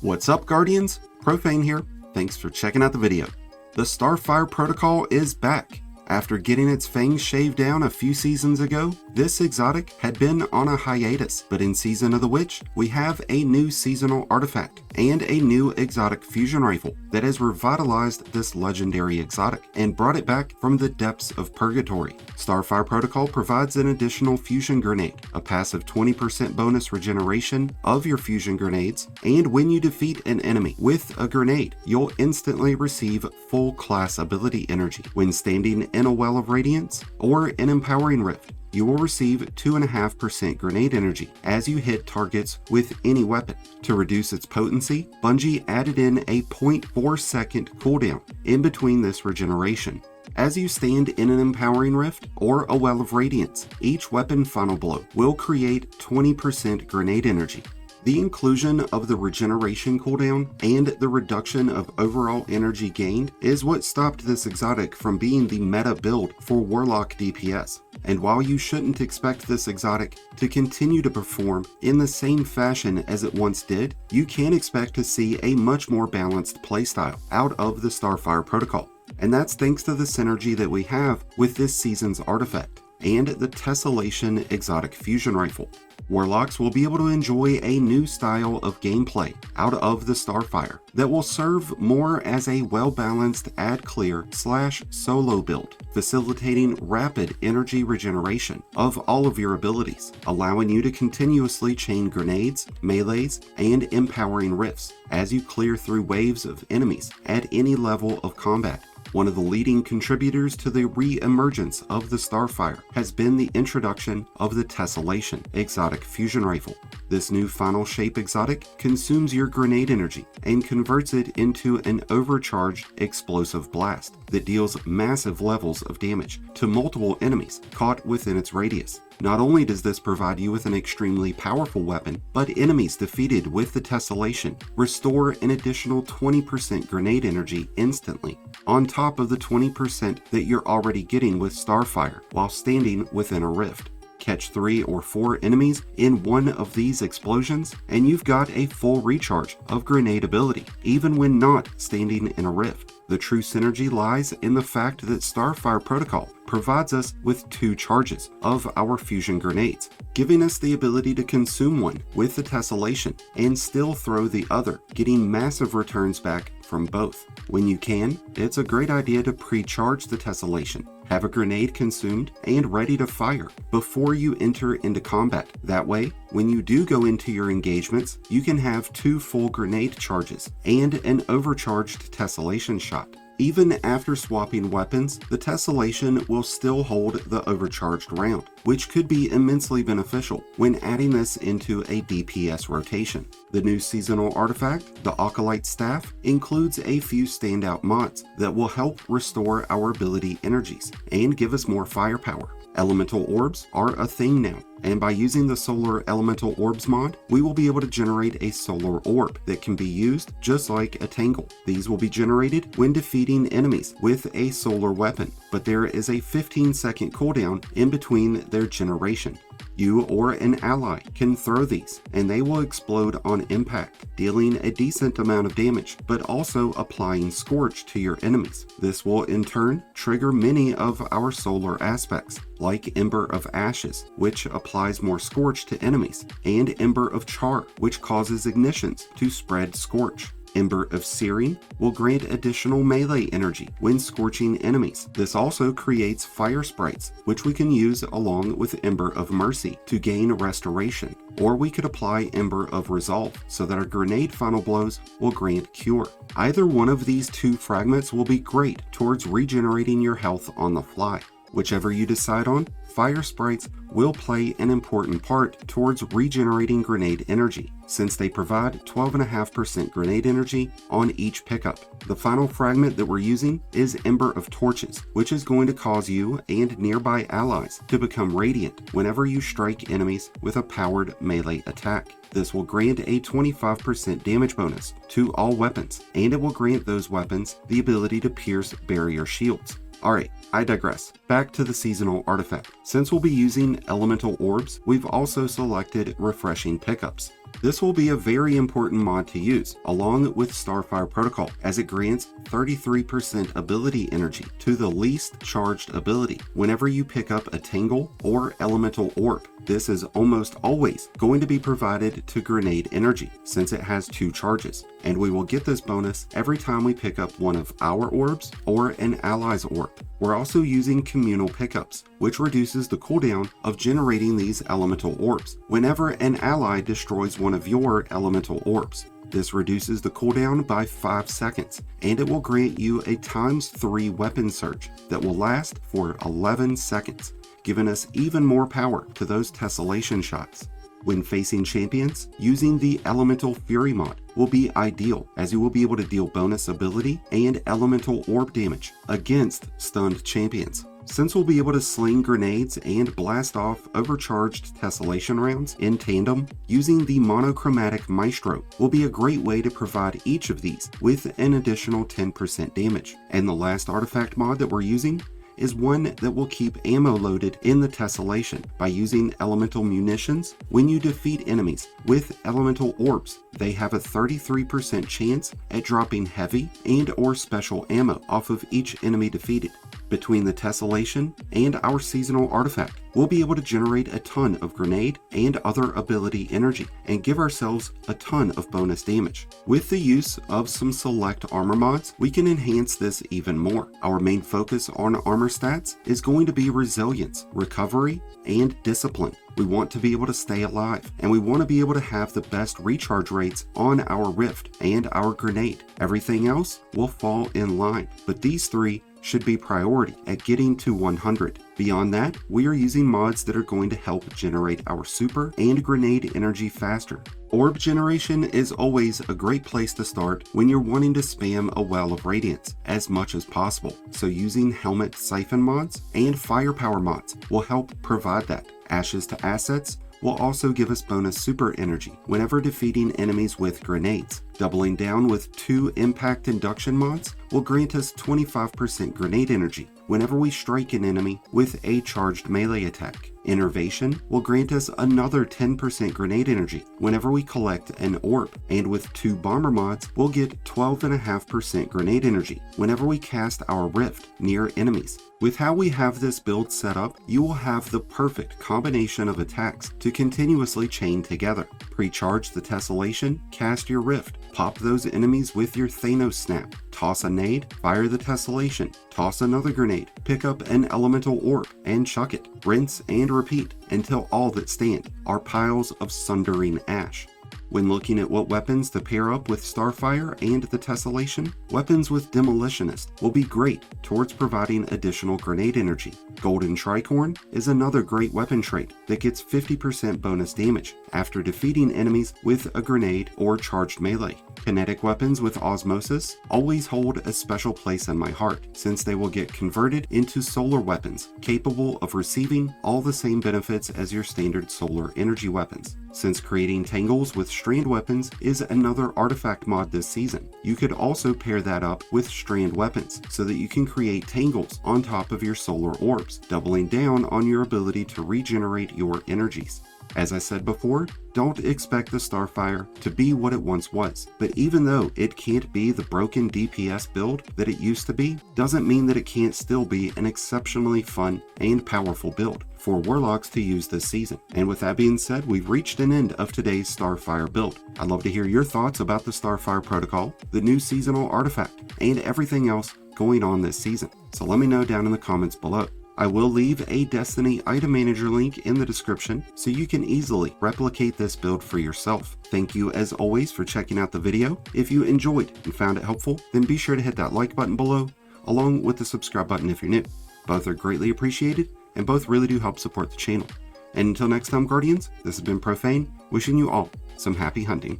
What's up, Guardians? Profane here. Thanks for checking out the video. The Starfire protocol is back. After getting its fangs shaved down a few seasons ago, this exotic had been on a hiatus, but in Season of the Witch, we have a new seasonal artifact and a new exotic fusion rifle that has revitalized this legendary exotic and brought it back from the depths of purgatory. Starfire Protocol provides an additional fusion grenade, a passive 20% bonus regeneration of your fusion grenades, and when you defeat an enemy with a grenade, you'll instantly receive full class ability energy. When standing in a well of radiance or an empowering rift, you will receive 2.5% grenade energy as you hit targets with any weapon. To reduce its potency, Bungie added in a 0.4 second cooldown in between this regeneration. As you stand in an empowering rift or a well of radiance, each weapon final blow will create 20% grenade energy. The inclusion of the regeneration cooldown and the reduction of overall energy gained is what stopped this exotic from being the meta build for Warlock DPS. And while you shouldn't expect this exotic to continue to perform in the same fashion as it once did, you can expect to see a much more balanced playstyle out of the Starfire protocol. And that's thanks to the synergy that we have with this season's artifact and the Tessellation exotic fusion rifle. Warlocks will be able to enjoy a new style of gameplay out of the Starfire that will serve more as a well-balanced add-clear/solo build, facilitating rapid energy regeneration of all of your abilities, allowing you to continuously chain grenades, melees, and empowering rifts as you clear through waves of enemies at any level of combat. One of the leading contributors to the re-emergence of the Starfire has been the introduction of the Tessellation exotic fusion rifle. This new final shape exotic consumes your grenade energy and converts it into an overcharged explosive blast that deals massive levels of damage to multiple enemies caught within its radius. Not only does this provide you with an extremely powerful weapon, but enemies defeated with the Tessellation restore an additional 20% grenade energy instantly, on top of the 20% that you're already getting with Starfire while standing within a rift. Catch 3 or 4 enemies in one of these explosions, and you've got a full recharge of grenade ability, even when not standing in a rift. The true synergy lies in the fact that Starfire Protocol provides us with 2 charges of our fusion grenades, giving us the ability to consume one with the Tessellation and still throw the other, getting massive returns back from both. When you can, it's a great idea to pre-charge the Tessellation. Have a grenade consumed and ready to fire before you enter into combat. That way, when you do go into your engagements, you can have 2 full grenade charges and an overcharged Tessellation shot. Even after swapping weapons, the Tessellation will still hold the overcharged round, which could be immensely beneficial when adding this into a DPS rotation. The new seasonal artifact, the Acolyte Staff, includes a few standout mods that will help restore our ability energies and give us more firepower. Elemental orbs are a thing now, and by using the Solar Elemental Orbs mod, we will be able to generate a solar orb that can be used just like a tangle. These will be generated when defeating enemies with a solar weapon, but there is a 15-second cooldown in between their generation. You or an ally can throw these, and they will explode on impact, dealing a decent amount of damage, but also applying Scorch to your enemies. This will in turn trigger many of our solar aspects, like Ember of Ashes, which applies more Scorch to enemies, and Ember of Char, which causes ignitions to spread Scorch. Ember of Searing will grant additional melee energy when scorching enemies. This also creates fire sprites, which we can use along with Ember of Mercy to gain restoration. Or we could apply Ember of Resolve so that our grenade final blows will grant cure. Either one of these 2 fragments will be great towards regenerating your health on the fly. Whichever you decide on, fire sprites will play an important part towards regenerating grenade energy, since they provide 12.5% grenade energy on each pickup. The final fragment that we're using is Ember of Torches, which is going to cause you and nearby allies to become radiant whenever you strike enemies with a powered melee attack. This will grant a 25% damage bonus to all weapons, and it will grant those weapons the ability to pierce barrier shields. Alright, I digress. Back to the seasonal artifact. Since we'll be using elemental orbs, we've also selected refreshing pickups. This will be a very important mod to use, along with Starfire Protocol, as it grants 33% ability energy to the least charged ability whenever you pick up a Tangle or Elemental Orb. This is almost always going to be provided to Grenade Energy, since it has 2 charges, and we will get this bonus every time we pick up one of our orbs or an ally's orb. We're also using Communal Pickups, which reduces the cooldown of generating these Elemental Orbs whenever an ally destroys one of your Elemental Orbs. This reduces the cooldown by 5 seconds, and it will grant you a ×3 weapon surge that will last for 11 seconds, giving us even more power to those Tessellation shots. When facing champions, using the Elemental Fury mod will be ideal, as you will be able to deal bonus ability and Elemental Orb damage against stunned champions. Since we'll be able to sling grenades and blast off overcharged Tessellation rounds in tandem, using the Monochromatic Maestro will be a great way to provide each of these with an additional 10% damage. And the last artifact mod that we're using is one that will keep ammo loaded in the Tessellation by using elemental munitions. When you defeat enemies with elemental orbs, they have a 33% chance at dropping heavy and or special ammo off of each enemy defeated. Between the Tessellation and our seasonal artifact, we'll be able to generate a ton of grenade and other ability energy and give ourselves a ton of bonus damage. With the use of some select armor mods, we can enhance this even more. Our main focus on armor stats is going to be resilience, recovery, and discipline. We want to be able to stay alive, and we want to be able to have the best recharge rates on our Rift and our grenade. Everything else will fall in line, but these 3 should be priority at getting to 100. Beyond that, we are using mods that are going to help generate our super and grenade energy faster. Orb generation is always a great place to start when you're wanting to spam a well of radiance as much as possible, so using helmet siphon mods and firepower mods will help provide that. Ashes to assets will also give us bonus super energy whenever defeating enemies with grenades. Doubling down with 2 impact induction mods will grant us 25% grenade energy whenever we strike an enemy with a charged melee attack. Innervation will grant us another 10% grenade energy whenever we collect an orb, and with 2 bomber mods, we'll get 12.5% grenade energy whenever we cast our Rift near enemies. With how we have this build set up, you will have the perfect combination of attacks to continuously chain together. Pre-charge the Tessellation, cast your Rift, pop those enemies with your Thanos Snap, toss a nade, fire the Tessellation, toss another grenade, pick up an elemental orb, and chuck it. Rinse and repeat until all that stand are piles of sundering ash. When looking at what weapons to pair up with Starfire and the Tessellation, weapons with Demolitionist will be great towards providing additional grenade energy. Golden Tricorn is another great weapon trait that gets 50% bonus damage after defeating enemies with a grenade or charged melee. Kinetic weapons with Osmosis always hold a special place in my heart, since they will get converted into solar weapons capable of receiving all the same benefits as your standard solar energy weapons. Since creating tangles with strand weapons is another artifact mod this season, you could also pair that up with strand weapons so that you can create tangles on top of your solar orbs, doubling down on your ability to regenerate your energies. As I said before, don't expect the Starfire to be what it once was, but even though it can't be the broken DPS build that it used to be, doesn't mean that it can't still be an exceptionally fun and powerful build for Warlocks to use this season. And with that being said, we've reached an end of today's Starfire build. I'd love to hear your thoughts about the Starfire protocol, the new seasonal artifact, and everything else going on this season. So let me know down in the comments below. I will leave a Destiny item manager link in the description so you can easily replicate this build for yourself. Thank you as always for checking out the video. If you enjoyed and found it helpful, then be sure to hit that like button below, along with the subscribe button if you're new. Both are greatly appreciated, and both really do help support the channel. And until next time, Guardians, this has been Profane, wishing you all some happy hunting.